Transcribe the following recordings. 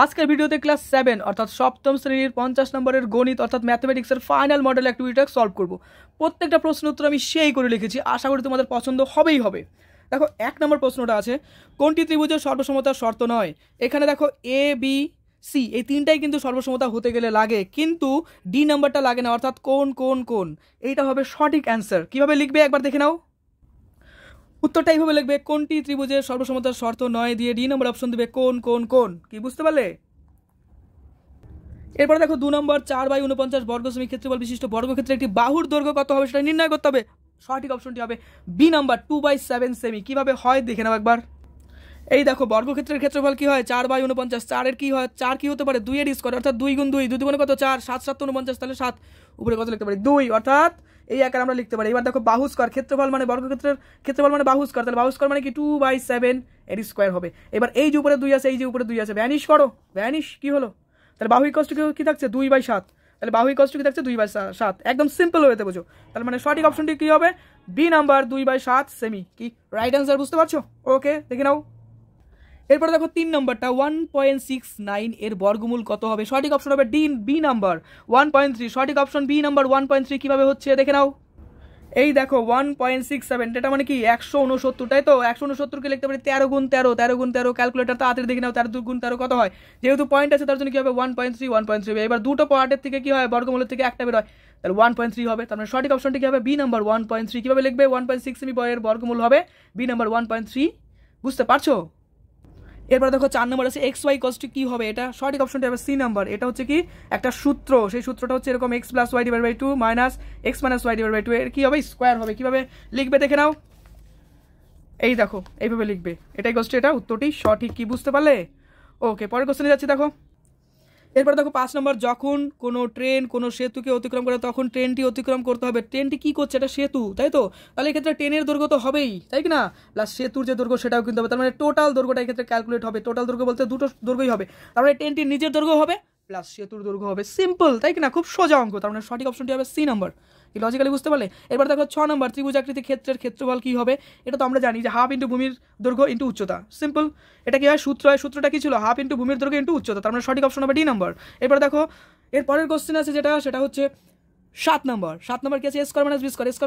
আজকের ভিডিওতে ক্লাস 7 অর্থাৎ সপ্তম শ্রেণীর 50 নম্বরের গণিত অর্থাৎ ম্যাথমেটিক্সের ফাইনাল মডেল অ্যাক্টিভিটিটা সলভ করব। প্রত্যেকটা প্রশ্ন উত্তর আমি সেই করে লিখেছি, আশা করি তোমাদের পছন্দ হবেই হবে। দেখো 1 নম্বর প্রশ্নটা আছে, কোনটি ত্রিভুজের সর্বসমতার শর্ত নয়? এখানে দেখো এ বি সি এই তিনটাই কিন্তু সর্বসমতা হতে গেলে লাগে, কিন্তু ডি নাম্বারটা লাগে না, অর্থাৎ কোন কোন কোন এইটা হবে সঠিক অ্যান্সার। কিভাবে লিখবে একবার দেখে নাও। উত্তরটা এইভাবে লিখবে, কোনটি ত্রিভুজের সর্বসমতার শর্ত নয় দিয়ে ডি নম্বর অপশন দিবে কোন কোন কোন। কি বুঝতে পারলে? এরপরে দেখো 2 নম্বর 4/49 বর্গ সেমি ক্ষেত্রফল বিশিষ্ট বর্গক্ষেত্রে একটি বাহুর দৈর্ঘ্য কত হবে সেটা নির্ণয় করতে হবে। সঠিক অপশনটি হবে বি নাম্বার 2/7 সেমি। কিভাবে হয় দেখে নাও একবার। এই দেখো বর্গক্ষেত্রের ক্ষেত্রফল কি হয় 4/49, 4 এর কি হয় 4 কি হতে পারে 2 এর স্কয়ার অর্থাৎ 2 গুণ 2, 2 দুগুণে কত 4, 7 7 49, তাহলে 7 উপরে কত লিখতে পারি 2, অর্থাৎ এই আকারে আমরা লিখতে পারি। এবার দেখো বাহু স্কয়ার, ক্ষেত্রফল মানে বর্গক্ষেত্রের ক্ষেত্রফল মানে বাহু স্কয়ার, তাহলে বাহু স্কয়ার মানে কি 2/7 এর স্কয়ার হবে। এবার এই যে উপরে 2 আছে এই যে উপরে 2 আছে, ভ্যানিশ করো, ভ্যানিশ কি হলো, তাহলে বাহু ইকুয়াল টু কি থাকছে 2/7, তাহলে বাহু ইকুয়াল টু কি থাকছে 2/7। একদম সিম্পল হয়েতে বোঝো, তাহলে মানে সঠিক অপশনটি কি হবে বি নাম্বার 2/7 সেমি। কি রাইট অ্যান্সার বুঝতে পারছো? ওকে দেখে নাও। এরপরে দেখো 3 নম্বরটা 1.69 এর বর্গমূল কত হবে? সঠিক অপশন হবে ডি বি নাম্বার 1.3। সঠিক অপশন বি নাম্বার 1.3। কিভাবে হচ্ছে দেখে নাও। এই দেখো 1.67 এটা মানে কি 169, তাই তো 169 কে লিখতে পারি 13 গুণ 13, 13 গুণ 13 ক্যালকুলেটর তাড়াতাড়ি দেখে নাও, 13 গুণ 13 কত হয়? যেহেতু পয়েন্ট আছে তার জন্য কি হবে 1.3 1.3। এবার দুটো পার্টের থেকে কি হয় বর্গমূলের থেকে একটা বের হয়, তাহলে 1.3 হবে। তার মানে সঠিক অপশনটি কি হবে বি নাম্বার 1.3। কিভাবে লিখবে 1.6 সেমি এর বর্গমূল হবে বি নাম্বার 1.3। বুঝতে পারছো? এরপর দেখো 4 নম্বর আছে এক্স ওয়াই কস কি হবে? এটা সঠিক অপশনটা হবে সি নাম্বার। এটা হচ্ছে কি একটা সূত্র, সেই সূত্রটা হচ্ছে এরকম x + y / 2 - x - y / 2 এর কি হবে স্কয়ার হবে। কিভাবে লিখবে দেখে নাও। এই দেখো এইভাবে লিখবে, এটাই কোশ্চেন, এটা উত্তরটি সঠিক। কি বুঝতে পারলে? ওকে পরের কোশ্চেনে যাচ্ছি। দেখো এরপর দেখো 5 নম্বর, যখন কোনো ট্রেন কোনো সেতুকে অতিক্রম করে তখন ট্রেনটি অতিক্রম করতে হবে। ট্রেনটি কি করছে? এটা সেতু, তাই তো, তাহলে এক্ষেত্রে ট্রেনের দৈর্ঘ্য তো হবেই, তাই কি না, প্লাস সেতুর যে দৈর্ঘ্য সেটাও কিন্তু হবে। তার মানে টোটাল দৈর্ঘ্যটা এক্ষেত্রে ক্যালকুলেট হবে। টোটাল দৈর্ঘ্য বলতে দুটো দৈর্ঘ্যই হবে, তার মানে ট্রেনটির নিজের দৈর্ঘ্য হবে প্লাস সেতুর দৈর্ঘ্য হবে। সিম্পল, তাই কি না, খুব সোজা অঙ্ক। তার মানে সঠিক অপশনটি হবে সি নাম্বার। কি লজিক্যালি বুঝতে পারলে? এবার দেখো 6 নম্বর, ত্রিভুজাকৃতি ক্ষেত্রের ক্ষেত্রফল কি হবে? এটা তো আমরা জানি যে হাফ ইন্টু ভূমির দৈর্ঘ্য ইন্টু উচ্চতা। সিম্পল, এটা কি হয় সূত্র হয়, সূত্রটা কি ছিল হাফ ইন্টু ভূমির দৈর্ঘ্য ইন্টু উচ্চতা। তার মানে সঠিক অপশন হবে ডি নাম্বার। এরপর দেখো এর পরের কোশ্চেন আছে যেটা, সেটা হচ্ছে 7 নম্বর। 7 নম্বর কি আছে a² - b²,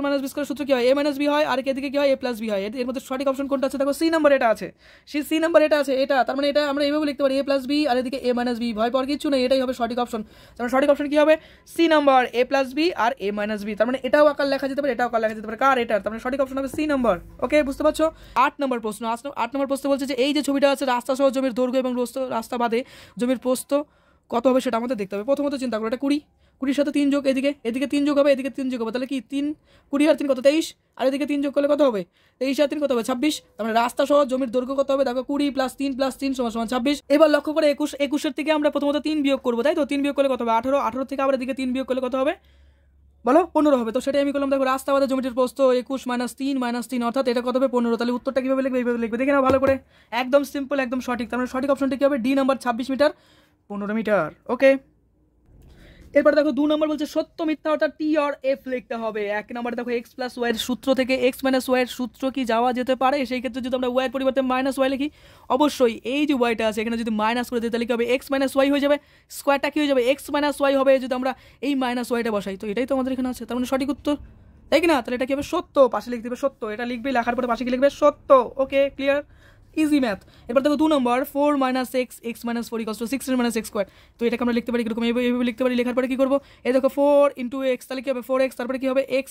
a² - b² সূত্র কি হয় a - b হয়, আর এদিকে কি হয় a + b হয়। এর মধ্যে সঠিক অপশন কোনটা আছে? দেখো সি নাম্বার এটা আছে, সি নাম্বার এটা আছে এটা। তার মানে এটা আমরা এইভাবে লিখতে পারি a + b আর এদিকে a - b, ভয় পাওয়ার কিছু নেই, এটাই হবে সঠিক অপশন। তার মানে সঠিক অপশন কি হবে সি নাম্বার a + b আর a - b। তার মানে এটাও আকার লেখা যেতে পারে, এটাও আকার লেখা যেতে পারে, কার এটার। তার মানে সঠিক অপশন হবে সি নাম্বার। ওকে বুঝতে পারছো? 8 নম্বর প্রশ্ন। 8 নম্বর প্রশ্ন বলছে যে এই যে ছবিটা আছে রাস্তা সহ জমির দৈর্ঘ্য এবং রাস্তা বাদে জমির প্রস্থ কত হবে সেটা আমাদের দেখতে হবে। প্রথমত চিন্তা করো, এটা 20, 20 সাথে 3 যোগ, এদিকে 3 যোগ হবে, এদিকে 3 যোগ হবে, তাহলে কি 3 20 আর 3 কত 23, আর এদিকে 3 যোগ করলে কত হবে 23 আর 3 কত হবে 26। তার মানে রাস্তা সহ জমির দৈর্ঘ্য কত হবে? দেখো 20 + 3 + 3 = 26। এবার লক্ষ্য করে 21 এর থেকে আমরা প্রথমত 3 বিয়োগ করবো, তাই তো 3 বিয়োগ করলে কত হবে 18, 18 থেকে আবার এদিকে 3 বিয়োগ করলে কত হবে বলো 15 হবে। তো সেটাই আমি করলাম। দেখো রাস্তা বাদে জমিটির প্রস্থ 21 - 3 - 3 অর্থাৎ এটা কত হবে 15। তাহলে উত্তরটা কিভাবে লিখবে? এইভাবে লিখবে, দেখে নাও ভালো করে, একদম সিম্পল, একদম সঠিক। তার মানে সঠিক অপশনটা কি হবে ডি নাম্বার 26 মিটার 15 মিটার। ওকে এরপর দেখো 2 নম্বর বলছে সত্য মিথ্যা অর্থাৎ টি আর এফ লিখতে হবে। 1 নম্বরে দেখো x + y এর সূত্র থেকে x - y এর সূত্র কি যাওয়া যেতে পারে? সেই ক্ষেত্রে যদি আমরা y এর পরিবর্তে -y লিখি, অবশ্যই এই যে y টা আছে এখানে যদি মাইনাস করে দিই তাহলে কি হবে x - y হয়ে যাবে, স্কয়ারটা কি হয়ে যাবে x - y হবে যদি আমরা এই -y টা বসাই। তো এটাই তো আমাদের এখানে আছে, তার মানে সঠিক উত্তর, তাই কি না? তাহলে এটা কি হবে সত্য, পাশে লিখতে হবে সত্য, এটা লিখবে, লেখার পরে পাশে কি লিখবে সত্য। Okay clear, easy math. এবার দেখো 2 নম্বর 4 - x x - 4 = 16 - x²। তো এটাকে আমরা লিখতে পারি কিরকম, এইভাবে লিখতে পারি। লেখার পরে কি করবো, এই দেখো 4 × x, তাহলে কি হবে 4x, তারপরে কি হবে x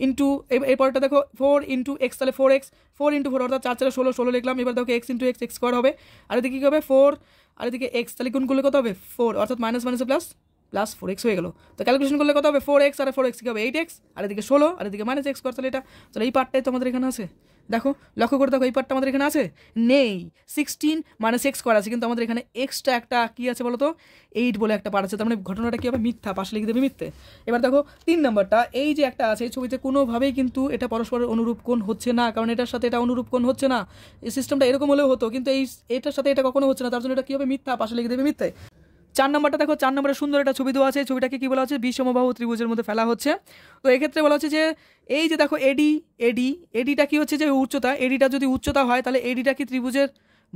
ইন্টু এরপরটা দেখো 4 × x, তাহলে 4x, 4 × 4 অর্থাৎ 4 × 16 লিখলাম। এবার দেখো x × x x² হবে, আর এদিকে কি হবে 4 আর এদিকে x, তাহলে গুণ করলে কত হবে 4 অর্থাৎ মাইনাস মাইনাসে প্লাস 4x হয়ে গেল। তো ক্যালকুলেশন করলে কত হবে 4x আর 4x কি হবে 8x, আর এদিকে 16 আর এদিকে -x²। তাহলে এটা, তাহলে এই পার্টটাই তো আমাদের এখানে আছে। দেখো লক্ষ্য করে দেখো এই পার্টটা আমাদের এখানে আছে নেই, 16 - x² আছে, কিন্তু আমাদের এখানে এক্সট্রা একটা কি আছে বলো তো 8 বলে একটা পার্ট আছে। তার মানে ঘটনাটা কি হবে মিথ্যা, পাশে লিখে দেবে মিথ্যে। এবার দেখো 3 নম্বরটা, এই যে একটা আছে এই ছবিতে কোনোভাবেই কিন্তু এটা পরস্পরের অনুরূপ কোণ হচ্ছে না, কারণ এটার সাথে এটা অনুরূপ কোণ হচ্ছে না। এই সিস্টেমটা এরকম হলেও হতো, কিন্তু এটার সাথে এটা কখনো হচ্ছে না, তার জন্য এটা কি হবে মিথ্যা, পাশে লিখে দেবে মিথ্যে। 4 নম্বরটা দেখো, 4 নম্বরে সুন্দর একটা ছবি দেওয়া আছে, ছবিটাকে কি বলা হচ্ছে বিষমবাহু ত্রিভুজের মধ্যে ফেলা হচ্ছে। তো এক্ষেত্রে বলা হচ্ছে যে এই যে দেখো এডিটা কি হচ্ছে যে উচ্চতা, এডিটা যদি উচ্চতা হয় তাহলে এডিটা কি ত্রিভুজের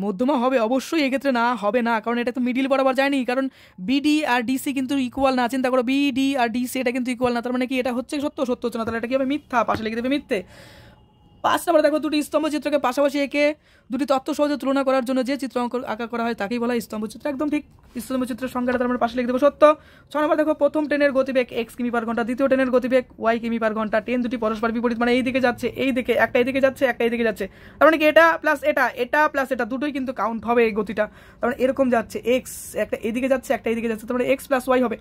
মধ্যমা হবে অবশ্যই, এক্ষেত্রে না হবে না, কারণ এটা তো মিডিল বরাবর যায়নি, কারণ বিডি আর ডিসি কিন্তু ইকুয়াল না। চিন্তা করো বিডি আর ডিসি এটা কিন্তু ইকুয়াল না, তার মানে কি এটা হচ্ছে সত্য, সত্য হচ্ছে না, তাহলে এটা কি হবে মিথ্যা, পাশে লিখে দেবে মিথ্যে। 5 নম্বরে দেখো দুটি স্তম্ভ চিত্রকে পাশাপাশি এঁকে দুটি তত্ত্ব সহজে তুলনা করার জন্য যে চিত্র আঁকা করা হয় তাকেই বলা হয় স্তম্ভ চিত্র। একদম ঠিক, স্তম্ভ চিত্রের সংখ্যাটা তার মানে পাশে লিখে দেবো সত্য। 6 নম্বর দেখো প্রথম ট্রেনের গতিবেগ x কিমি পার ঘন্টা, দ্বিতীয় ট্রেনের গতিবেগ y কিমি পার ঘন্টা, ট্রেন দুটি পরস্পর বিপরীত, মানে এই দিকে যাচ্ছে, এই দিকে একটা এইদিকে যাচ্ছে, একটা এইদিকে যাচ্ছে, তার মানে কি এটা প্লাস এটা, এটা প্লাস এটা দুটোই কিন্তু কাউন্ট হবে এই গতিটা, তার মানে এরকম যাচ্ছে x একটা এইদিকে যাচ্ছে, একটা এইদিকে যাচ্ছে, তার মানে x প্লাস y হবে,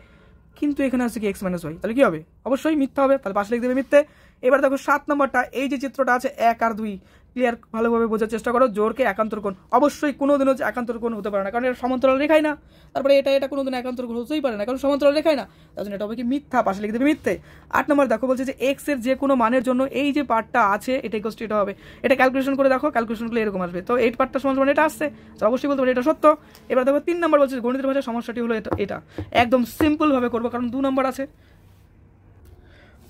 কিন্তু এখানে আছে কি x মাইনাস y, তাহলে কি হবে অবশ্যই মিথ্যা হবে, তাহলে পাশে লিখে দেবে মিথ্যে। এবার দেখো 7 নম্বরটা, এই যে চিত্রটা আছে 1 আর 2 ক্লিয়ার ভালোভাবে বোঝার চেষ্টা করো। জোরকে একান্তর কোণ, অবশ্যই কোনোদিনও একান্তর কোণ হতে পারে না, কারণ এটা সমান্তরাল রেখাই না, তারপরে এটা কোনোদিন একান্তর কোণ হতেই পারে না, কারণ সমান্তরাল রেখাই না, তার জন্য এটা হবে কি মিথ্যা, পাশে লিখে দেবে মিথ্যে। 8 নম্বর দেখো বলছে যে x এর যে কোনো মানের জন্য এই যে পার্টটা আছে এটা ইকুয়াল টু এটা হবে, এটা ক্যালকুলেশন করে দেখো, ক্যালকুলেশন করলে এরকম আসবে, তো এই পার্টটা সমান এটা আসছে, তো অবশ্যই বলতে পারি এটা সত্য। এবার দেখো 3 নম্বর বলছে গণিতের ভাষায় সমস্যাটি হলো এটা একদম সিম্পল ভাবে করবো, কারণ 2 নম্বর আছে।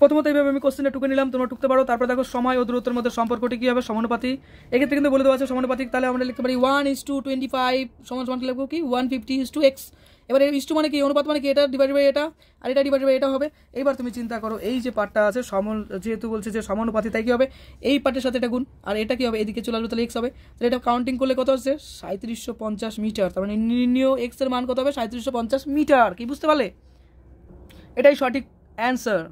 প্রথমত এইভাবে আমি কোশ্চেনটা টুকে নিলাম, তোমরা টুকতে পারো। তারপর দেখো সময় ও দূরত্বের মধ্যে সম্পর্কটি কী হবে, সমানুপাতি, এক্ষেত্রে কিন্তু বলে দেওয়া আছে সমানুপাতিক, তাহলে আমরা লিখতে পারি 1:25 সমান লিখবো কি 150:x। এবার এই ইস্টু মানে কি, অনুপাত মানে কি, এটা ডিভাইড বাই এটা আর এটা ডিভাইড বাই এটা হবে। এইবার তুমি চিন্তা করো এই যে পার্টটা আছে যেহেতু বলছে যে সমানুপাতি, তাই কি হবে এই পার্টের সাথে এটা গুণ, আর এটা কি হবে এদিকে চলে আসবে, তাহলে x হবে, তাহলে এটা কাউন্টিং করলে কত হচ্ছে 3750 মিটার, তার মানে নির্ণীয় x এর মান কত হবে 3750 মিটার। কি বুঝতে পারলে, এটাই সঠিক অ্যান্সার।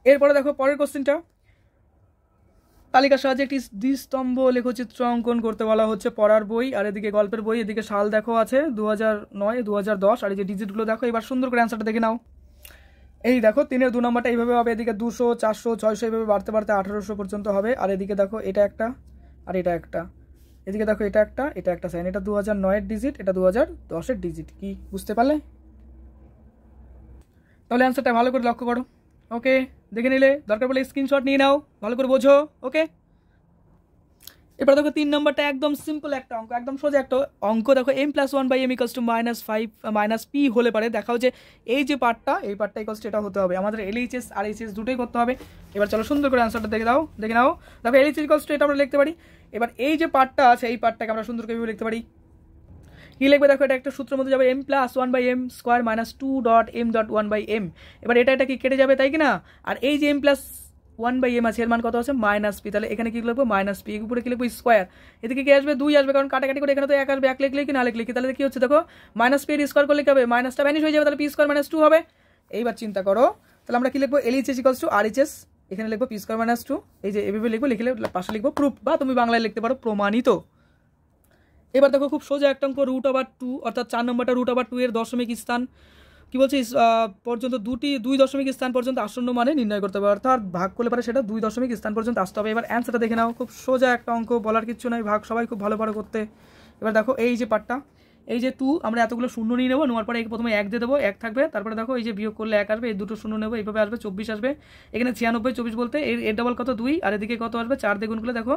এরপরে দেখো পরের কোশ্চেনটা, তালিকার সাহায্যে একটি দ্বিস্তম্ভ লেখচিত্র অঙ্কন করতে বলা হচ্ছে, পড়ার বই আর এদিকে গল্পের বই, এদিকে সাল দেখো আছে 2009 2010 আর এই যে ডিজিটগুলো দেখো। এবার সুন্দর করে অ্যান্সারটা দেখে নাও। এই দেখো 3-এর 2 নম্বরটা এইভাবে হবে, এদিকে 200 400 600 এইভাবে বাড়তে বাড়তে 1800 পর্যন্ত হবে, আর এদিকে দেখো এটা একটা আর এটা একটা, এদিকে দেখো এটা একটা সাইন, এটা 2009-এর ডিজিট, এটা 2010-এর ডিজিট। কি বুঝতে পারলে, তাহলে অ্যান্সারটা ভালো করে লক্ষ্য করো। ওকে, দেখে নিলে, দরকার পড়লে স্ক্রিনশট নিয়ে নাও, ভালো করে বোঝো। ওকে, এবার দেখো 3 নম্বরটা একদম সিম্পল একটা অঙ্ক, একদম সোজা একটা অঙ্ক। দেখো m+1/m = -5 p হলে পারে দেখাও যে এই যে পার্টটা, এই পার্টটা ইকুয়াল টু এটা হতে হবে। আমাদের LHS আর HS দুটোই করতে হবে। এবার চলো সুন্দর করে অ্যান্সারটা দেখে নাও। দেখো LHS ইকুয়াল টু এটা আমরা লিখতে পারি। এবার এই যে পার্টটা আছে এই পার্টটাকে আমরা সুন্দর করে লিখতে পারি, কি লিখবে দেখো, এটা একটা সূত্রের মধ্যে যাবে m+1/m² - 2.m.1/m। এবার এটা কি কেটে যাবে, তাই কি না, আর এই যে m+1/m আছে এর মান কত আছে -p, তাহলে এখানে কি লিখবো -p, এর উপরে কি লিখবো স্কোয়ার, এদিকে কি আসবে 2 আসবে, কারণ কাটাকাটি করে এখানে তো 1 আসবে, 1 লিখলে কি না লিখলে কি, তাহলে কি হচ্ছে দেখো -p এর স্কোয়ার করলে কি হবে, মাইনাসটা ভ্যানিশ হয়ে যাবে, তাহলে p² - 2 হবে। এইবার চিন্তা করো, তাহলে আমরা কি লিখবো LHS = RHS, এখানে লিখবো p² - 2, এই যে এভাবে লিখবো, লিখলে পাশে লিখবো প্রুফ, বা তুমি বাংলায় লিখতে পারো প্রমাণিত। এবার দেখো খুব সোজা একটা অঙ্ক, √2, অর্থাৎ 4 নম্বরটা √2 এর দশমিক স্থান কি বলছে পর্যন্ত দুই দশমিক স্থান পর্যন্ত আসন্ন মানে নির্ণয় করতে হবে, অর্থাৎ ভাগ করলে পারে সেটা 2 দশমিক স্থান পর্যন্ত আসতে হবে। এবার অ্যান্সারটা দেখে নাও, খুব সোজা একটা অঙ্ক, বলার কিছু নাই, ভাগ সবাই খুব ভালো করতে। এবার দেখো এই যে পার্টটা, এই যে 2 আমরা এতগুলো শূন্য নিয়ে নেবো, নেওয়ার পরে প্রথমে 1 দিয়ে দেবো, 1 থাকবে, তারপরে দেখো এই যে বিয়োগ করলে 1 আসবে, এই দুটো শূন্য নেবো, এইভাবে আসবে 24 আসবে, এখানে 96 24 বলতে এর ডাবল কত 2, আর এদিকে কত আসবে 4 দিয়ে গুণ করলে দেখো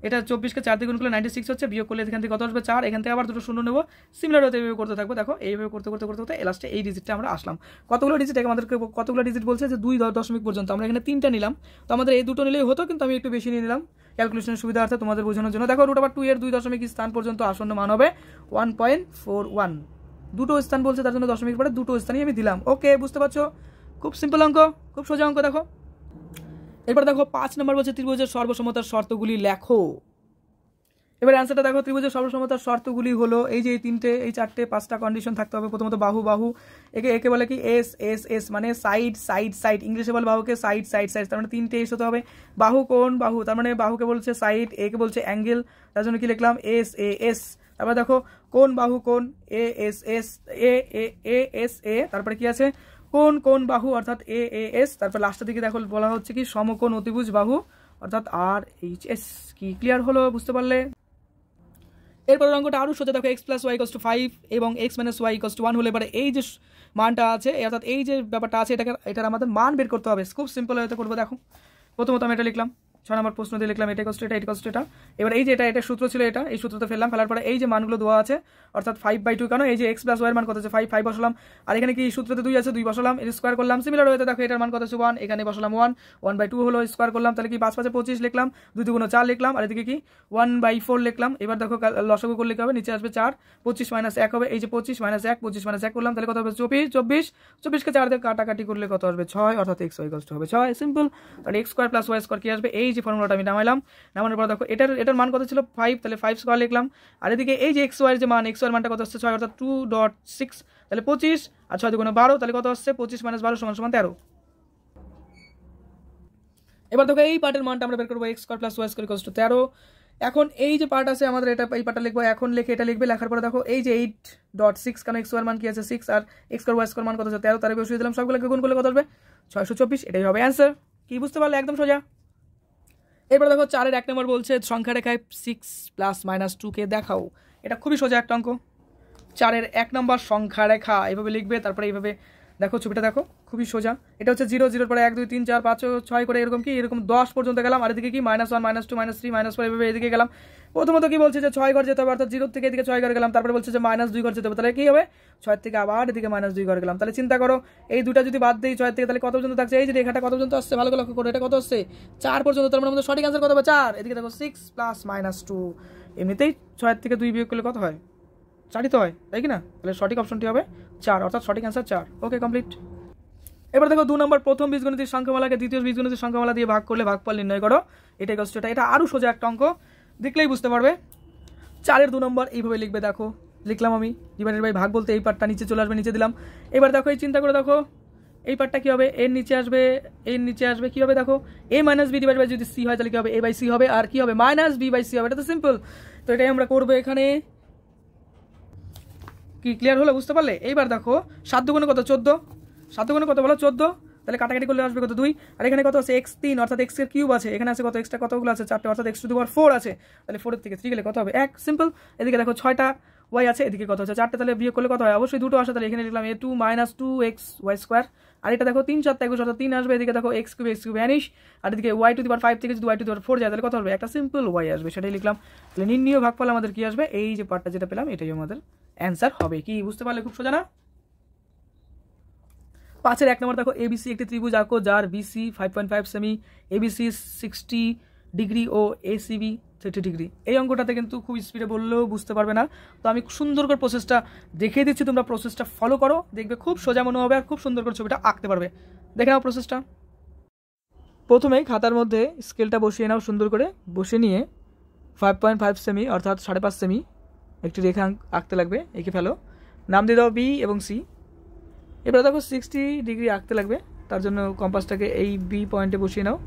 এটা 24কে 4 দিয়ে গুণ করলে 96 হচ্ছে, বিয়োগ করলে এখান থেকে কত আসবে 4, এখান থেকে আবার দুটো শূন্য নেবো, সিমিলার হতে এইভাবে করতে থাকবো। দেখো এইভাবে করতে লাস্টে এই ডিজিটটা আমরা আসলাম। কতগুলো ডিজিট আমাদেরকে কতগুলো ডিজিট বলছে যে 2 দশমিক পর্যন্ত, আমরা এখানে 3টা নিলাম, তো আমাদের এই দুটো নিলেই হতো, কিন্তু আমি একটু বেশি নিয়ে নিলাম ক্যালকুলেশনের সুবিধার্থে তোমাদের বোঝানোর জন্য। দেখো √2 এর 2 দশমিক স্থান পর্যন্ত আসন্ন মান হবে 1.41, দুটো স্থান বলছে তার জন্য দশমিক পরে দুটো স্থানই আমি দিলাম। ওকে, বুঝতে পারছো, খুব সিম্পল অঙ্ক, খুব সোজা অঙ্ক। দেখো এবার দেখো 5 নম্বর বলছে ত্রিভুজের সর্বসমতার শর্তগুলি লেখো। এবার অ্যান্সারটা দেখো, ত্রিভুজের সর্বসমতার শর্তগুলি হলো এই যে এই 4টে 5টা কন্ডিশন থাকতে হবে। প্রথমত বাহু, একে বলে কি এস মানে সাইড, ইংলিশে বলে বাহুকে সাইড, তার মানে 3টে এস হতে হবে। বাহু কোণ, তার মানে বাহুকে বলছে সাইড, একে বলছে অ্যাঙ্গেল, তার জন্য কি লিখলাম এস। তারপরে দেখো কোণ বাহু কোণ এস, তারপরে কি আছে কোণ বাহু অর্থাৎ এস, তারপর লাস্টের দিকে দেখো বলা হচ্ছে কি সমকোণ অতিভুজ বাহু অর্থাৎ RHS। কি ক্লিয়ার হলো, বুঝতে পারলে? এরপর অঙ্কটা আরও সোজা, দেখো x+y = 5 এবং x - y = 1 হলে এবারে এই যে মানটা আছে অর্থাৎ এই যে ব্যাপারটা আছে এটার আমাদের মান বের করতে হবে। খুব সিম্পল হতে করবো। দেখো প্রথমত আমি এটা লিখলাম 6 নম্বর প্রশ্ন দিয়ে লিখলাম এটা কষ্ট এটা। এবার এই যে এটা সূত্র ছিল, এই সূত্রতে ফেললাম, ফেলার পরে এই যে মানগুলো দেওয়া আছে অর্থাৎ 5/2, কেন এই যে x + y এর মান কত আছে 5 বসালাম, আর এখানে কি সূত্রতে 2 আছে 2 বসালাম, এর স্কয়ার করলাম। সিমিলার ওয়েতে দেখো এটার মান কত আছে 1, এখানে বসালাম 1/2 হলো, স্কয়ার করলাম, তাহলে কি 5 5 25 লিখলাম, 2 2 4 লিখলাম, আর এদিকে কি 1/4 লিখলাম। এবার দেখো লসাগু করলে কি হবে, নিচে আসবে 4, 25 - 1 হবে, এই যে 25 - 1 25 - 1 করলাম, তাহলে কত হবে 24 কে 4 দিয়ে কাটাকাটি করলে কত আসবে 6, অর্থাৎ x y হবে 6। সিম্পল। তাহলে x² + y² কি আসবে, এই যে ফর্মুলাটা আমি নামাইলাম, নামানোর পর দেখো এটার মান কত ছিল 5, তাহলে 5 স্কয়ার লিখলাম, আর এদিকে এই যে x y এর যে মান, x y এর মানটা কত আসছে 6, অর্থাৎ 2.6, তাহলে 25, আর 6 2 12, তাহলে কত আসছে 25 - 12 = 13। এবার দেখো এই পার্টের মানটা আমরা বের করবো, x² + y² = 13। এখন এই যে পার্ট আছে আমাদের, এটা এই পার্টটা লিখবো, এখন লিখে এটা লিখবে, লেখার পরে দেখো এই যে 8.6, কারণ x এর মান কি আছে 6, আর x² y² মান কত আছে 13, তার বসিয়ে দিলাম, সবগুলোকে গুণ করলে কত আসবে 624, এটাই হবে অ্যান্সার। কি বুঝতে পারলে, একদম সোজা। এরপর দেখো 4-এর 1 নম্বর বলছে সংখ্যা রেখায় 6 + -2 কে দেখাও। এটা খুবই সোজা একটা অঙ্ক। 4-এর 1 নম্বর সংখ্যা রেখা এভাবে লিখবে, তারপরে এইভাবে দেখো ছবিটা দেখো, খুবই সোজা। এটা হচ্ছে 0 0 পরে 1 2 3 4 5 6 করে এরকম 10 পর্যন্ত গেলাম, আর এদিকে কি -1 -2 -3 -4 এভাবে এদিকে গেলাম। প্রথমত কি বলছে যে 6 ঘর যেতে হবে, অর্থাৎ 0 থেকে এদিকে 6 ঘর গেলাম, তারপরে বলছে যে -2 ঘর যেতে হবে, তাহলে কি হবে 6 থেকে আবার এদিকে -2 ঘর গেলাম। তাহলে চিন্তা করো এই দুটা যদি বাদ দিই 6 থেকে, তাহলে কত পর্যন্ত থাকছে, এই যে রেখাটা কত পর্যন্ত আসছে, ভালো করে লক্ষ্য করো, এটা কত আসছে 4 পর্যন্ত। তার মানে আমাদের সঠিক অ্যান্সার কত হবে 4। এদিকে দেখো 6 + -2, এমনিতেই 6 থেকে 2 বিয়োগ করলে কত হয় 4ই তো হয়, তাই কি না? তাহলে সঠিক অপশনটি হবে 4, অর্থাৎ সঠিক অ্যান্সার 4। ওকে, কমপ্লিট। এবার দেখো 2 নম্বর, প্রথম বীজগণিতের সংখ্যামালাকে দ্বিতীয় বীজগণিতের সংখ্যামালা দিয়ে ভাগ করলে ভাগফল নির্ণয় করো। এটাই কষ্ট, এটা আরও সোজা একটা অঙ্ক, দেখলেই বুঝতে পারবে। 4-এর 2 নম্বর এইভাবে লিখবে, দেখো লিখলাম আমি, ডিভাইডেড বাই ভাগ বলতে এই পার্টটা নিচে চলে আসবে, নিচে দিলাম। এবার দেখো এই চিন্তা করে দেখো এই পার্টটা কি হবে, এর নিচে আসবে কি হবে, দেখো a - b ডিভাইড বাই যদি c হয় তাহলে কি হবে a/c হবে, আর কি হবে -b/c হবে। এটা তো সিম্পল, তো এটাই আমরা করবো এখানে। কি ক্লিয়ার হলো, বুঝতে পারলে? এইবার দেখো 7 দুগুণে কত 14, 7 দুগুণে কত বলো 14, তাহলে কাটাকাটি করলে আসবে কত 2, আর এখানে কত আছে x3, অর্থাৎ x এর কিউব আছে, এখানে আছে কত এক্সট্রা কতগুলো আছে 4টে, অর্থাৎ x⁴ আছে, তাহলে 4 এর থেকে 3 গেলে কত হবে 1। সিম্পল। এদিকে দেখো 6টা y আছে, এদিকে কত আছে 4টে, তাহলে বিয়োগ করলে কত হয়, অবশ্যই 2টো আসে, তাহলে এখানে লিখলাম a2 - 2xy², আর এটা দেখো 3 4 21, অর্থাৎ 3 আসবে, এদিকে দেখো x³ ভ্যানিশ, আর এদিকে y⁵ থেকে যদি y⁴ যায় তাহলে কত হবে, একটা সিম্পল y আসবে, সেটাই লিখলাম। তাহলে নির্ণীয় ভাগফল আমাদের কি আসবে, এই যে পার্টটা যেটা পেলাম এটাই আমাদের অ্যান্সার হবে। কি বুঝতে পারলে, খুব সোজা না? 5-এর 1 নম্বর দেখো ABC একটি ত্রিভুজ আঁকো যার BC 5.5 সেমি, ABC 60 ডিগ্রি ও ACB 30 ডিগ্রি। এই অঙ্কটাতে কিন্তু খুব স্পিডে বললেও বুঝতে পারবে না, তো আমি সুন্দর করে প্রসেসটা দেখিয়ে দিচ্ছি, তোমরা প্রসেসটা ফলো করো, দেখবে খুব সোজা মনে হবে আর খুব সুন্দর করে ছবিটা আঁকতে পারবে। দেখে নাও প্রসেসটা। প্রথমেই খাতার মধ্যে স্কেলটা বসিয়ে নাও, সুন্দর করে বসে নিয়ে 5.5 সেমি অর্থাৎ 5.5 সেমি একটি রেখা আঁকতে লাগবে, এঁকে ফেলো, নাম দিয়ে দাও B এবং C। এবার দেখো 60 ডিগ্রি আঁকতে লাগবে, তার জন্য কম্পাসটাকে এই B পয়েন্টে বসিয়ে নাও,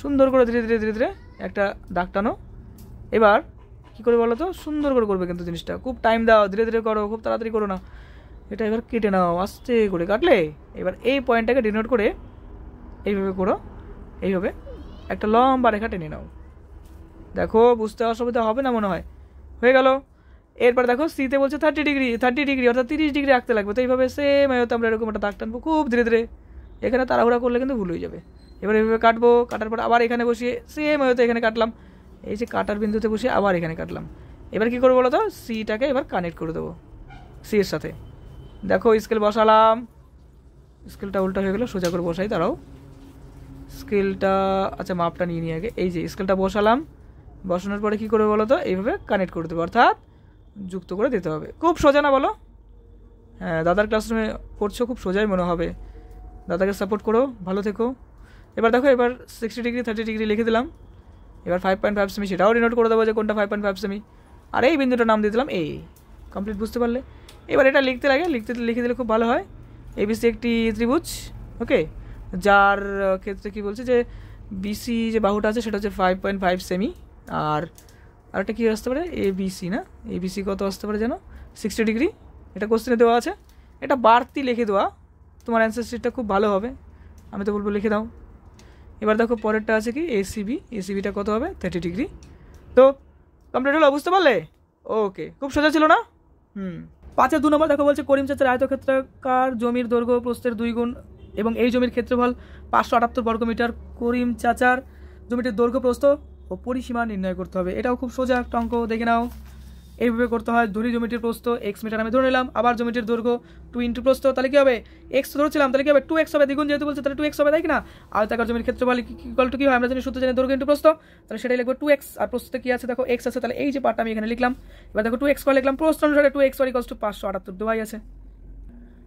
সুন্দর করে ধীরে ধীরে ধীরে ধীরে একটা দাগ টানো। এবার কী করে বলো তো, সুন্দর করে করবে কিন্তু জিনিসটা, খুব টাইম দাও, ধীরে ধীরে করো, খুব তাড়াতাড়ি করো না। এটা এবার কেটে নাও, আস্তে করে কাটলে এবার এই পয়েন্টটাকে ডিনোট করে এইভাবে করো, এইভাবে একটা লম্বা রেখা টেনে নাও। দেখো বুঝতে অসুবিধা হবে না মনে হয়, হয়ে গেল। এরপর দেখো সিতে বলছে 30 ডিগ্রি অর্থাৎ 30 ডিগ্রি আঁকতে লাগবে, তো এইভাবে সেম হয়তো আমরা এরকম একটা দাগ টানবো খুব ধীরে ধীরে, এখানে তাড়াহুড়া করলে কিন্তু ভুল হয়ে যাবে। এবার এইভাবে কাটবো, কাটার পর আবার এখানে বসিয়ে সেম হয়তো এখানে কাটলাম, এই যে কাটার বিন্দুতে বসিয়ে আবার এখানে কাটলাম। এবার কী করবো বলো তো, সিটাকে এবার কানেক্ট করে দেবো সি এর সাথে। দেখো স্কেল বসালাম, স্কেলটা উল্টা হয়ে গেলো, সোজা করে বসাই, দাঁড়াও স্কেলটা, আচ্ছা মাপটা নিয়ে নিয়ে আগে, এই যে স্কেলটা বসালাম, বসানোর পরে কী করবে বলো তো, এইভাবে কানেক্ট করে দেবো, অর্থাৎ যুক্ত করে দিতে হবে। খুব সোজা না বলো? হ্যাঁ, দাদার ক্লাসরুমে পড়ছো, খুব সোজাই মনে হবে, দাদাকে সাপোর্ট করো, ভালো থেকো। এবার দেখো এবার 60 ডিগ্রি 30 ডিগ্রি লিখে দিলাম, এবার 5.5 সেমি সেটাও ডিনোট করে দেবো যে কোনটা 5.5 সেমি, আর এই বিন্দুটার নাম দিয়ে দিলাম এই। কমপ্লিট, বুঝতে পারলে? এবার এটা লিখতে লাগে, লিখে দিলে খুব ভালো হয়। ABC একটি ত্রিভুজ, ওকে, যার ক্ষেত্রে কি বলছে যে BC যে বাহুটা আছে সেটা হচ্ছে 5.5 সেমি, আর আরেকটা কী আসতে পারে ABC না, ABC কত আসতে পারে যেন 60 ডিগ্রি, এটা কোশ্চেনে দেওয়া আছে, এটা বাড়তি লিখে দেওয়া, তোমার অ্যান্সার শিটটা খুব ভালো হবে, আমি তো বলবো লিখে দাও। এবার দেখো পরেরটা আছে কি ACBটা কত হবে 30 ডিগ্রি। তো কমপ্লিট হলো, বুঝতে পারলে? ওকে, খুব সোজা ছিল না? 5-এর 2 নম্বর দেখো বলছে করিম চাচার আয়তক্ষেত্রাকার জমির দৈর্ঘ্য প্রস্থের 2 গুণ এবং এই জমির ক্ষেত্রফল 578 বর্গমিটার। করিম চাচার জমিটির দৈর্ঘ্য প্রস্থ ও পরিসীমা নির্ণয় করতে হবে। এটাও খুব সোজা একটা অঙ্ক, দেখে নাও। এইভাবে করতে হয়। ধরি জমিটির প্রস্থ এক্স মিটার আমি ধরে নিলাম, আবার জমিটির দৈর্ঘ্য 2 ইন্টু প্রস্থ, তাহলে কি হবে এক্স ধরেছিলাম, তাহলে কি হবে 2x হবে, দ্বিগুণ যেহেতু বলছে তাহলে 2x হবে, তাই কিনা। আয়তাকার জমির ক্ষেত্রফল ইকুয়াল টু কি হয় আমরা জানি, সূত্র জানি দৈর্ঘ্য ইন্টু প্রস্থ, তাহলে সেটাই লিখবো 2x। আর প্রস্থতে কি আছে দেখো x আছে, তাহলে এই যে পার্টটা আমি এখানে লিখলাম। এবার দেখো 2x করে লিখলাম, প্রস্থ অনুসারে 2x ইকুয়াল টু 578 দেওয়াই আছে।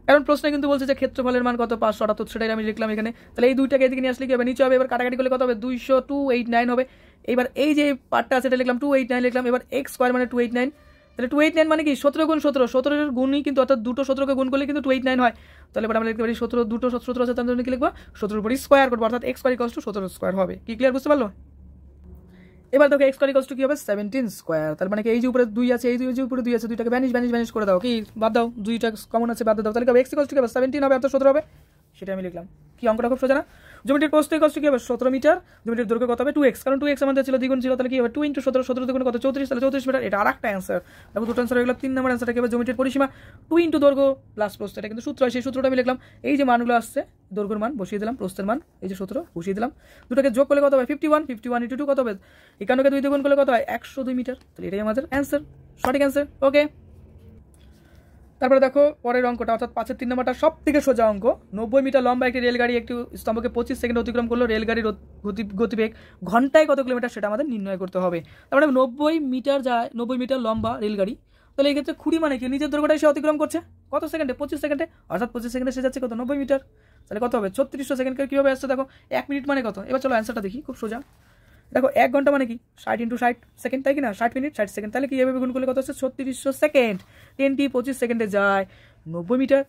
কারণ প্রশ্নে কিন্তু বলছে যে ক্ষেত্রফলের মান কত 578, সেটাই আমি লিখলাম এখানে। তাহলে এই দুইটাকে এদিকে নিয়ে আসলে কি হবে, নিচে হবে, এবার কাটাকাটি করলে কত হবে 289 হবে। এবার এই যে পার্টটা আছে এটা লিখলাম 289 লিখলাম। এবার x স্কয়ার মানে 289, তাহলে 289 মানে কি 17 গুণ 17, 17 এর গুণই কিন্তু অর্থাৎ দুটো 17কে গুণ করলে কিন্তু 289 হয়। তাহলে এবার আমরা লিখতে পারি 17, দুটো 17 আছে তার জন্য কি লিখবো 17 উপর স্কয়ার করবো, অর্থাৎ x square equal to 17 square হবে। কি ক্লিয়ার, বুঝতে পারলো? এবার দেখো x স্কয়ার ইকুয়াল টু কি হবে 17 স্কয়ার, তার মানে কি এই যে উপরে 2 আছে, এই যে উপরে 2 আছে, দুইটাকে ভ্যানিশ করে দাও, কি বাদ দাও, দুইটা কমন আছে বাদ দাও, তাহলে কি হবে x ইকুয়াল টু কি হবে 17 হবে অর্থাৎ 17 হবে। সেটা আমি লিখলাম। কি অঙ্কটা খুব সোজা না? জমিটির প্রস্থ ইকুয়াল টু কি হবে 17 মিটার, জমিটির দৈর্ঘ্য কত হবে 2x, কারণ 2x আমাদের ছিল দ্বিগুণ ছিল, তাহলে কি হবে 2 ইনটু 17, 17 দ্বিগুণ কত 34, তাহলে 34 মিটার। এটা আরেকটা অ্যানসার। দেখো দুটো অ্যানসার হয়ে গেল। 3 নম্বর অ্যানসারটা কি হবে জমিটির পরিসীমা 2 ইনটু দৈর্ঘ্য প্লাস প্রস্থ, এটা কিন্তু সূত্র, সেই সূত্রটা আমি লিখলাম। এই যে মানগুলো আসছে, দৈর্ঘ্যের মান বসিয়ে দিলাম, প্রস্থের মান এই যে সূত্র বসিয়ে দিলাম, দুটোকে যোগ করলে কত হবে 51 ইনটু 2 কত হবে 51কে 2 দিয়ে গুণ করলে কত হয় 102 মিটার। তাহলে এটাই আমাদের অ্যানসার, সঠিক অ্যানসার। ওকে, তারপরে দেখো পরের অঙ্কটা, অর্থাৎ 5-এর 3 নম্বরটা সব থেকে সোজা অঙ্ক। 90 মিটার লম্বা একটি রেলগাড়ি একটি স্তম্ভকে 25 সেকেন্ড অতিক্রম করলো, রেলগাড়ির গতিবেগ ঘন্টায় কত কিলোমিটার সেটা আমাদের নির্ণয় করতে হবে। তারপরে 90 মিটার যায়, 90 মিটার লম্বা রেলগাড়ি, তাহলে এই ক্ষেত্রে খুঁড়ি মানে কি নিজের দৈর্ঘ্যটাই সে অতিক্রম করছে কত সেকেন্ডে 25 সেকেন্ডে, অর্থাৎ 25 সেকেন্ডে সে যাচ্ছে কত 90 মিটার, তাহলে কত হবে 3600 সেকেন্ডকে কীভাবে আসছে দেখো। 1 মিনিট মানে কত, এবার চলো অ্যান্সারটা দেখি, খুব সোজা। দেখো 1 ঘন্টা মানে কি 60 ইন্টু 60 সেকেন্ড, তাই কি না, 60 মিনিট 60 সেকেন্ড, তাহলে কি এভাবে গুণ করলে কত হচ্ছে 3600 সেকেন্ড। 10টি 25 সেকেন্ডে যায় 90 মিটার,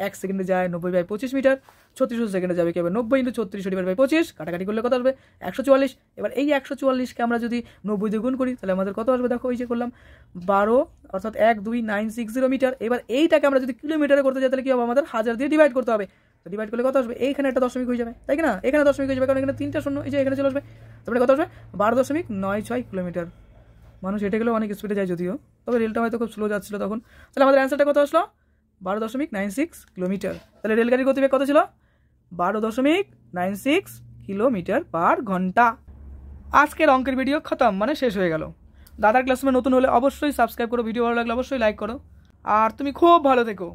1 সেকেন্ডে যায় 90/25 মিটার, 3600 সেকেন্ডে যাবে কি হবে 90 ইন্টু 3600/25, কাটাকাটি করলে কত আসবে 144। এবার এই 144কে আমরা যদি 90 দিয়ে গুণ করি তাহলে আমাদের কত আসবে দেখো, এই যে করলাম 12, অর্থাৎ 12960 মিটার। এবার এইটাকে আমরা যদি কিলোমিটারে করতে যাই তাহলে কি হবে, আমাদের 1000 দিয়ে ডিভাইড করতে হবে। তো ডিভাইড করলে কত আসবে, এইখানে একটা দশমিক হয়ে যাবে, তাই কি না, এখানে দশমিক হয়ে যাবে, কারণ এখানে 3টা শূন্য এই যে এখানে চলে আসবে, তারপরে কত আসবে 12.96 কিলোমিটার। মানুষ হেঁটে গেলেও অনেক স্পিডে যায় যদিও, তবে রেলটা হয়তো খুব স্লো যাচ্ছিল তখন। তাহলে আমাদের অ্যান্সারটা কত আসলো 12.96 কিলোমিটার। তাহলে রেলগাড়ির গতিবেগ কত ছিল 12.96 কিলোমিটার পার ঘন্টা। আজকের অঙ্কের ভিডিও খতম, মানে শেষ হয়ে গেল। দাদার ক্লাসরুমে নতুন হলে অবশ্যই সাবস্ক্রাইব করো, ভিডিও ভালো লাগলে অবশ্যই লাইক করো, আর তুমি খুব ভালো থেকো।